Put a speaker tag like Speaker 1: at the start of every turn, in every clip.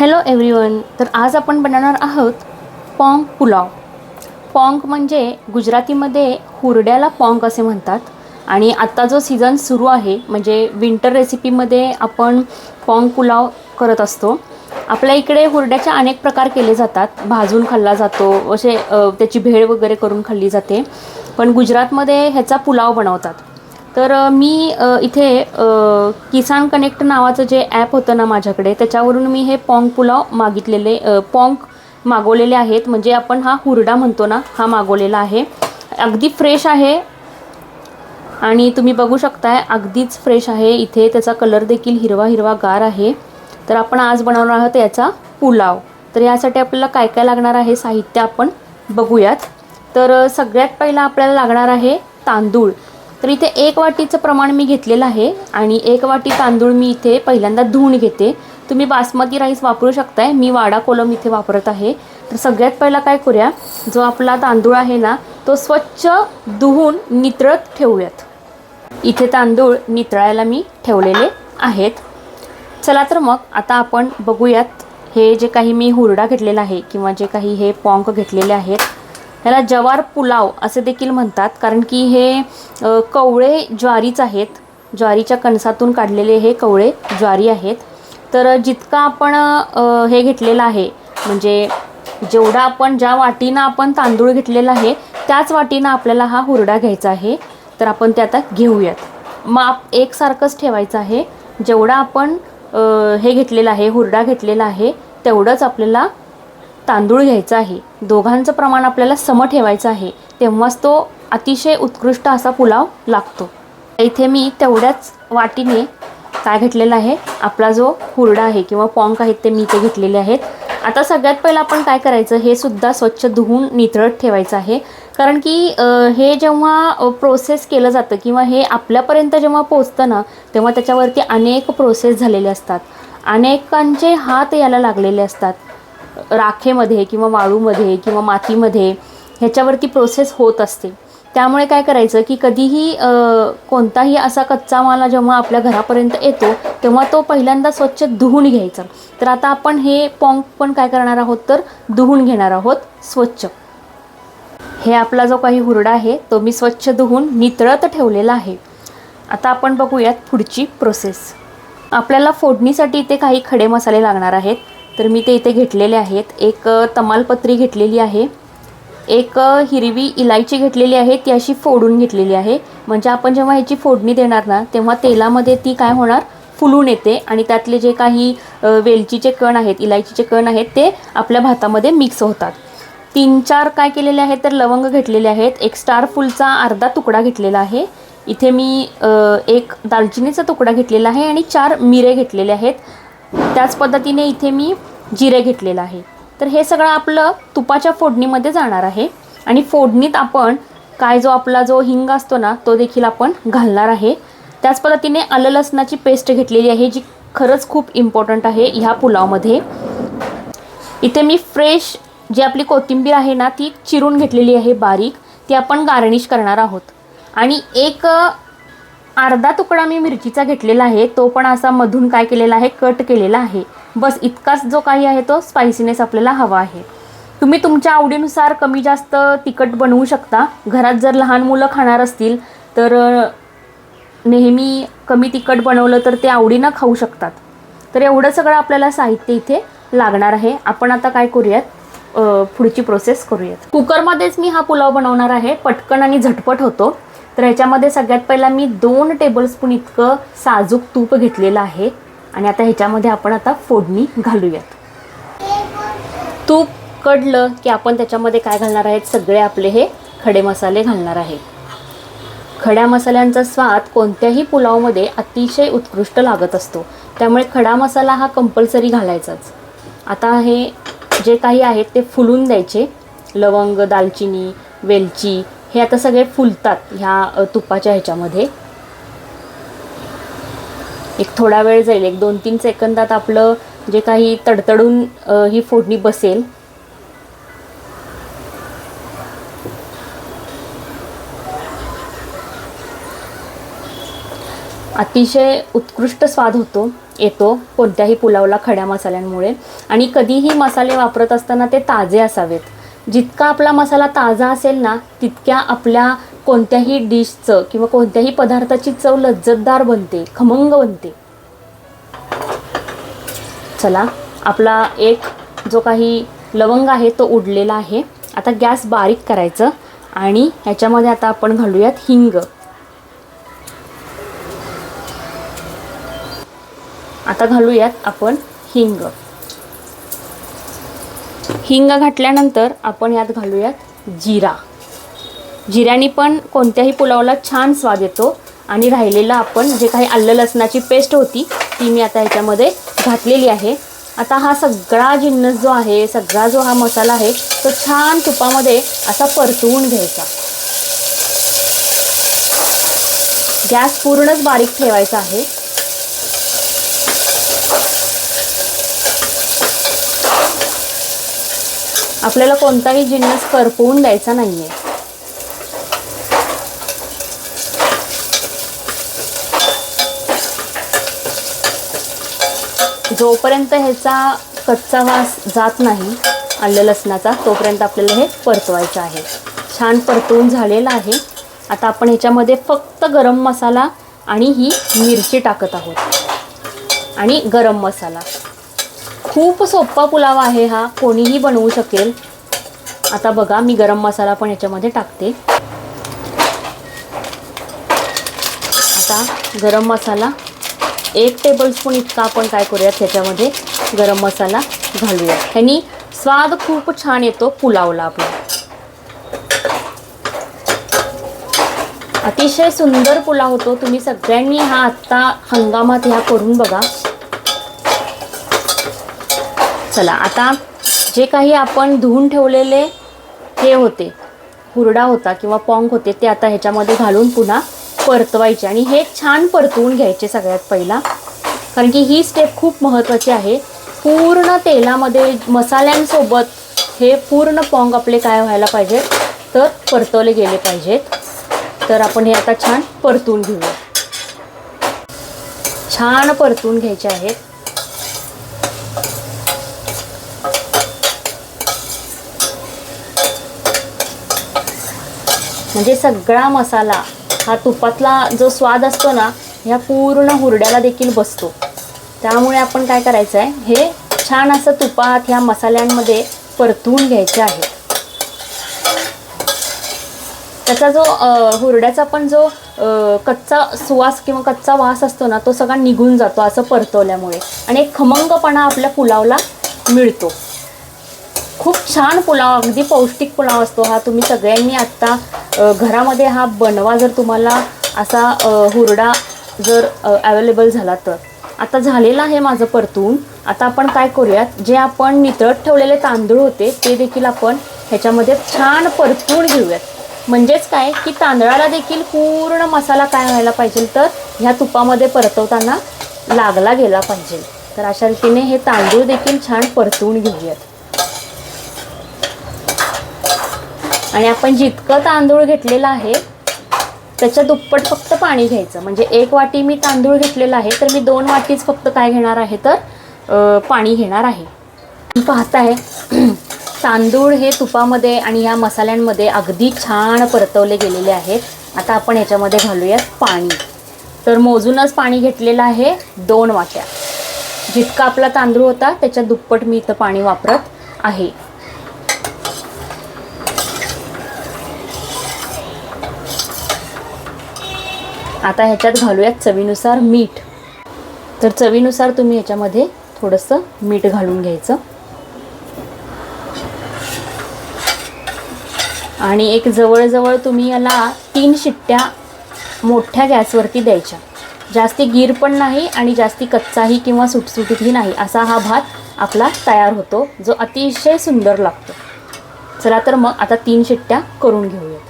Speaker 1: Hello everyone. तर आज आपण बनवणार आहोत पोंग पुलाव. पोंग म्हणजे गुजरातीमध्ये हुरड्याला पोंग असे म्हणतात. आणि आता जो सीझन सुरू आहे म्हणजे विंटर रेसिपीमध्ये आपण पोंग पुलाव करत असतो. आपल्या इकडे हुरड्याचे अनेक प्रकार केले जातात. भाजून खाल्ला जातो, असे त्याची भेळ वगैरे करून खाल्ली जाते. पण गुजरातमध्ये ह्याचा पुलाव बनवतात. तर मी इथे किसान कनेक्ट नावाचं जे ॲप होतं ना माझ्याकडे, त्याच्यावरून मी हे पोंग पुलाव पोंग मागवलेले आहेत. म्हणजे आपण हा हुरडा म्हणतो ना, हा मागवलेला आहे. अगदी फ्रेश आहे आणि तुम्ही बघू शकताय अगदीच फ्रेश आहे. इथे त्याचा कलर देखील हिरवा हिरवा गार आहे. तर आपण आज बनवणार आहोत याचा पुलाव. तर यासाठी आपल्याला काय काय लागणार आहे साहित्य आपण बघूयात. तर सगळ्यात पहिला आपल्याला लागणार आहे तांदूळ. तर इथे 1 वाटीचं प्रमाण मी घेतलेलं आहे आणि 1 वाटी तांदूळ मी इथे पहिल्यांदा धुवून घेते. तुम्ही बासमती राईस वापरू शकताय, मी वाडा कोलम इथे वापरत आहे. तर सगळ्यात पहिला काय करूया, जो आपला तांदूळ आहे ना तो स्वच्छ धुवून नितळत ठेवूयात. इथे तांदूळ नितळायला मी ठेवलेले आहेत. चला तर मग आता आपण बघूयात. हे जे काही मी हुरडा घेतलेला आहे किंवा जे काही हे पोंग घेतलेले आहेत, ह्याला जवार पुलाव असे देखील म्हणतात. कारण की हे कवळे ज्वारीच आहेत. ज्वारीच्या कणसातून काढलेले हे कवळे ज्वारी आहेत. तर जितका आपण हे घेतलेलं आहे, म्हणजे जेवढा आपण ज्या वाटीनं आपण तांदूळ घेतलेला आहे त्याच वाटीनं आपल्याला हा हुरडा घ्यायचा आहे. तर आपण ते आता घेऊयात. माप एकसारखंच ठेवायचं आहे. जेवढा आपण हे घेतलेलं आहे, हुरडा घेतलेला आहे, तेवढंच आपल्याला तांदूळ घ्यायचा आहे. दोघांचं प्रमाण आपल्याला सम ठेवायचं आहे, तेव्हाच तो अतिशय उत्कृष्ट असा पुलाव लागतो. इथे मी तेवढ्याच वाटीने काय घेतलेला आहे, आपला जो हुरडा आहे किंवा पोंग आहेत ते मी इथे घेतलेले आहेत. आता सगळ्यात पहिलं आपण काय करायचं, हे सुद्धा स्वच्छ धुवून नितळत ठेवायचं आहे. कारण की हे जेव्हा प्रोसेस केलं जातं किंवा हे आपल्यापर्यंत जेव्हा पोचतं ना, तेव्हा त्याच्यावरती अनेक प्रोसेस झालेले असतात. अनेकांचे हात याला लागलेले असतात. राखेमध्ये किंवा वाळूमध्ये किंवा मातीमध्ये ह्याच्यावरती प्रोसेस होत असते. त्यामुळे काय करायचं की कधीही कोणताही असा कच्चा माल जेव्हा आपल्या घरापर्यंत येतो तेव्हा तो पहिल्यांदा स्वच्छ धुवून घ्यायचा. तर आता आपण हे पोंग पण काय करणार आहोत, तर धुवून घेणार आहोत स्वच्छ. हे आपला जो काही हुरडा आहे तो मी स्वच्छ धुवून नितळत ठेवलेला आहे. आता आपण बघूयात पुढची प्रोसेस. आपल्याला फोडणीसाठी इथे काही खडे मसाले लागणार आहेत. तर मी ते इथे घेतलेले आहेत. एक तमालपत्री घेतलेली आहे, एक हिरवी इलायची घेतलेली आहे, ती अशी फोडून घेतलेली आहे. म्हणजे आपण जेव्हा ह्याची फोडणी देणार ना तेव्हा तेलामध्ये ती काय होणार, फुलून येते आणि त्यातले जे काही वेलचीचे कण आहेत, इलायचीचे कण आहेत, ते आपल्या भातामध्ये मिक्स होतात. 3-4 काय केलेले आहेत तर लवंग घेतलेले आहेत. एक स्टार फुलचा अर्धा तुकडा घेतलेला आहे. इथे मी एक दालचिनीचा तुकडा घेतलेला आहे आणि 4 मिरे घेतलेले आहेत. त्याच पद्धतीने इथे मी जिरे घेतलेलं आहे. तर हे सगळं आपलं तुपाच्या फोडणीमध्ये जाणार आहे. आणि फोडणीत आपण जो आपला जो हिंग असतो ना तो देखील आपण घालणार आहे. त्याच पद्धतीने आलं लसणाची पेस्ट घेतलेली आहे, जी खरंच खूप इम्पॉर्टंट आहे ह्या पुलावमध्ये. इथे मी फ्रेश जी आपली कोथिंबीर आहे ना ती चिरून घेतलेली आहे बारीक, ती आपण गार्निश करणार आहोत. आणि एक अर्धा तुकडा मी मिरचीचा घेतलेला आहे, तो पण असा मधून काय केलेला आहे, कट केलेला आहे. बस इतकाच जो काही आहे तो स्पायसीनेस आपल्याला हवा आहे. तुम्ही तुमच्या आवडीनुसार कमी जास्त तिखट बनवू शकता. घरात जर लहान मुलं खाणार असतील तर नेहमी कमी तिखट बनवलं तर ते आवडीनं खाऊ शकतात. तर एवढं सगळं आपल्याला साहित्य इथे लागणार आहे. आपण आता काय करूयात, पुढची प्रोसेस करूयात. कुकरमध्येच मी हा पुलाव बनवणार आहे, पटकन आणि झटपट होतो. तर ह्याच्यामध्ये सगळ्यात पहिला मी 2 टेबलस्पून इतकं साजूक तूप घेतलेलं आहे. आणि आता ह्याच्यामध्ये आपण आता फोडणी घालूयात. तूप कडलं की आपण त्याच्यामध्ये काय घालणार आहेत, सगळे आपले हे खडे मसाले घालणार आहे. खड्या मसाल्यांचा स्वाद कोणत्याही पुलावमध्ये अतिशय उत्कृष्ट लागत असतो. त्यामुळे खडा मसाला हा कंपल्सरी घालायचाच. आता हे जे काही आहेत ते फुलून द्यायचे. लवंग, दालचिनी, वेलची हे आता सगळे फुलतात ह्या तुपाच्या ह्याच्यामध्ये. एक थोडा वेळ जाईल, एक 2-3 सेकंदात आपलं जे काही तडतडून ही फोडणी बसेल. अतिशय उत्कृष्ट स्वाद येतो कोणत्याही पुलावला खड्या मसाल्यांमुळे. आणि कधीही मसाले वापरत असताना ते ताजे असावेत. जितका आपला मसाला ताजा असेल ना, तितक्या आपल्या कोणत्याही डिशचं किंवा कोणत्याही पदार्थाची चव लज्जतदार बनते, खमंग बनते. चला, आपला एक जो काही लवंग आहे तो उडलेला आहे. आता गॅस बारीक करायचं आणि ह्याच्यामध्ये आता आपण घालूयात हिंग. आता घालूयात आपण हिंग. हिंग घातल्यानंतर आपण यात घालूयात जिरा. जिऱ्याने पण कोणत्याही पुलावला छान स्वाद येतो. आणि राहिलेला आपण जे काही आलं लसणाची पेस्ट होती ती मी आता ह्याच्यामध्ये घातलेली आहे. आता हा सगळा जिन्नस जो आहे, सगळा जो हा मसाला आहे तो छान तुपामध्ये असा परतवून घ्यायचा. गॅस पूर्णच बारीक ठेवायचा आहे. आपल्याला कोणताही जिन्नस करपवून द्यायचा नाहीये. जोपर्यंत ह्याचा कच्चा वास जात नाही आलं लसणाचा, तोपर्यंत आपल्याला हे परतवायचं आहे. छान परतवून झालेलं आहे. आता आपण ह्याच्यामध्ये फक्त गरम मसाला आणि ही मिरची टाकत आहोत आणि गरम मसाला. खूप सोपा पुलाव आहे हा, कोणीही बनवू शकेल. आता बघा, मी गरम मसाला पण ह्याच्यामध्ये टाकते. आता गरम मसाला 1 टेबलस्पून इतका आपण काय करूयात, ह्याच्यामध्ये गरम मसाला घालूया. ह्यानी स्वाद खूप छान येतो पुलावला आपला. अतिशय सुंदर पुलाव होतो. तुम्ही सगळ्यांनी हा आत्ता हंगामात ह्या करून बघा. चला, आता जे काही आपण धुवून ठेवलेले हे होते, हुरडा होता किंवा पॉंक होते, ते आता ह्याच्यामध्ये घालून पुन्हा परतवायचे. आणि हे छान परतवून घ्यायचे सगळ्यात पहिला, कारण की ही स्टेप खूप महत्त्वाची आहे. पूर्ण तेलामध्ये मसाल्यांसोबत हे पूर्ण पॉंक आपले काय व्हायला पाहिजे, तर परतवले गेले पाहिजेत. तर आपण हे आता छान परतवून घेऊया. छान परतवून घ्यायचे आहेत. म्हणजे सगळा मसाला हा तुपातला जो स्वाद असतो ना, ह्या पूर्ण हुरड्याला देखील बसतो. त्यामुळे आपण काय करायचं आहे, हे छान असं तुपात ह्या मसाल्यांमध्ये परतवून घ्यायचे आहे. त्याचा जो हुरड्याचा पण जो कच्चा सुवास किंवा कच्चा वास असतो ना, तो सगळा निघून जातो असं परतवल्यामुळे. आणि एक खमंगपणा आपल्या पुलावला मिळतो. खूप छान पुलाव, अगदी पौष्टिक पुलाव असतो हा. तुम्ही सगळ्यांनी आत्ता घरामध्ये हा बनवा, जर तुम्हाला असा हुरडा जर अवेलेबल झाला तर. आता झालेलं आहे माझं परतून. आता आपण काय करूयात, जे आपण नितळत ठेवलेले तांदूळ होते ते देखील आपण ह्याच्यामध्ये छान परतून घेऊयात. म्हणजेच काय की तांदळाला देखील पूर्ण मसाला काय व्हायला पाहिजे, तर ह्या तुपामध्ये परतवताना लागला गेला पाहिजे. तर अशा रीतीने हे तांदूळ देखील छान परतवून घेऊयात. आणि आपण जितकं तांदूळ घेतलेलं आहे त्याच्या दुप्पट फक्त पाणी घ्यायचं. म्हणजे 1 वाटी मी तांदूळ घेतलेला आहे, तर मी 2 वाटीच फक्त काय घेणार आहे, तर पाणी घेणार आहे. पाहताय तांदूळ हे तुपामध्ये आणि ह्या मसाल्यांमध्ये अगदी छान परतवले गेलेले आहेत. आता आपण ह्याच्यामध्ये घालूयात पाणी. तर मोजूनच पाणी घेतलेलं आहे 2 वाट्या. जितका आपला तांदूळ होता त्याच्या दुप्पट मी इथं पाणी वापरत आहे. आता ह्याच्यात घालूयात चवीनुसार मीठ. तर चवीनुसार तुम्ही ह्याच्यामध्ये थोडंसं मीठ घालून घ्यायचं. आणि एक जवळजवळ तुम्ही याला 3 शिट्ट्या मोठ्या गॅसवरती द्यायच्या. जास्ती गीर पण नाही आणि जास्ती कच्चाही किंवा सुटसुटीतही नाही, असा हा भात आपला तयार होतो, जो अतिशय सुंदर लागतो. चला तर मग आता 3 शिट्ट्या करून घेऊयात.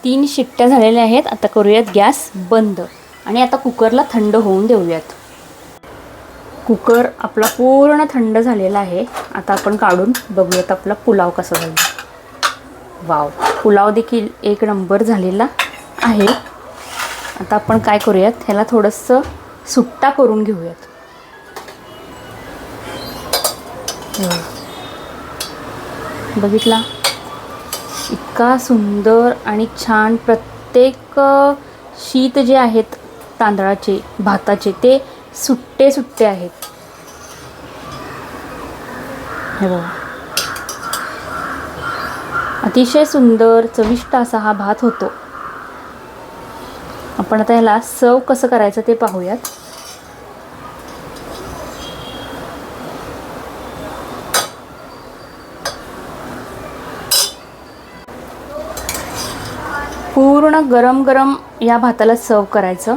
Speaker 1: 3 शिट्ट्या झालेल्या आहेत. आता करूयात गॅस बंद आणि आता कुकरला थंड होऊन देऊयात. कुकर आपला पूर्ण थंड झालेला आहे. आता आपण काढून बघूयात आपला पुलाव कसा झाला. वाव, पुलाव देखील एक नंबर झालेला आहे. आता आपण काय करूयात, ह्याला थोडंसं सुट्टा करून घेऊयात. बघितला, इतका सुंदर आणि छान. प्रत्येक शीत जे आहेत तांदळाचे, भाताचे, ते सुट्टे सुट्टे आहेत. हे बघा, अतिशय सुंदर चविष्ट असा हा भात होतो. आपण आता ह्याला सर्व कसं करायचं ते पाहूयात. पूर्ण गरम गरम या भाताला सर्व करायचं.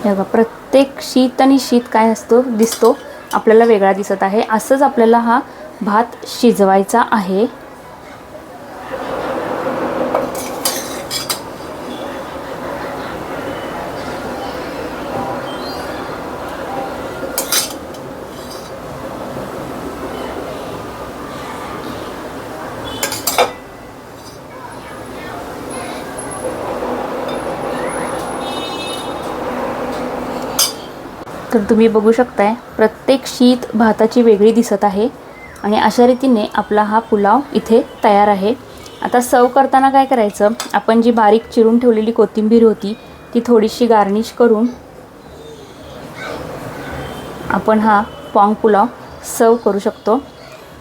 Speaker 1: हे बघा, प्रत्येक शीत आणि शीत काय दिसतो आपल्याला वेगळा दिसत आहे. असंच आपल्याला हा भात शिजवायचा आहे. तर तुम्ही बघू शकताय, प्रत्येक शीत भाताची वेगळी दिसत आहे. आणि अशा रीतीने आपला हा पुलाव इथे तयार आहे. आता सर्व करताना काय करायचं, आपण जी बारीक चिरून ठेवलेली कोथिंबीर होती ती थोडीशी गार्निश करून आपण हा पॉंग पुलाव सर्व करू शकतो.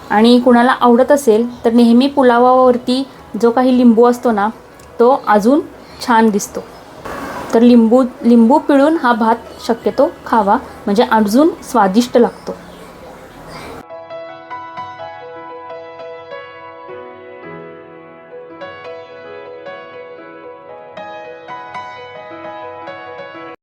Speaker 1: आणि कुणाला आवडत असेल तर नेहमी पुलावावरती जो काही लिंबू असतो ना, तो अजून छान दिसतो. तर लिंबू पिळून हा भात शक्यतो खावा, म्हणजे अजून स्वादिष्ट लागतो.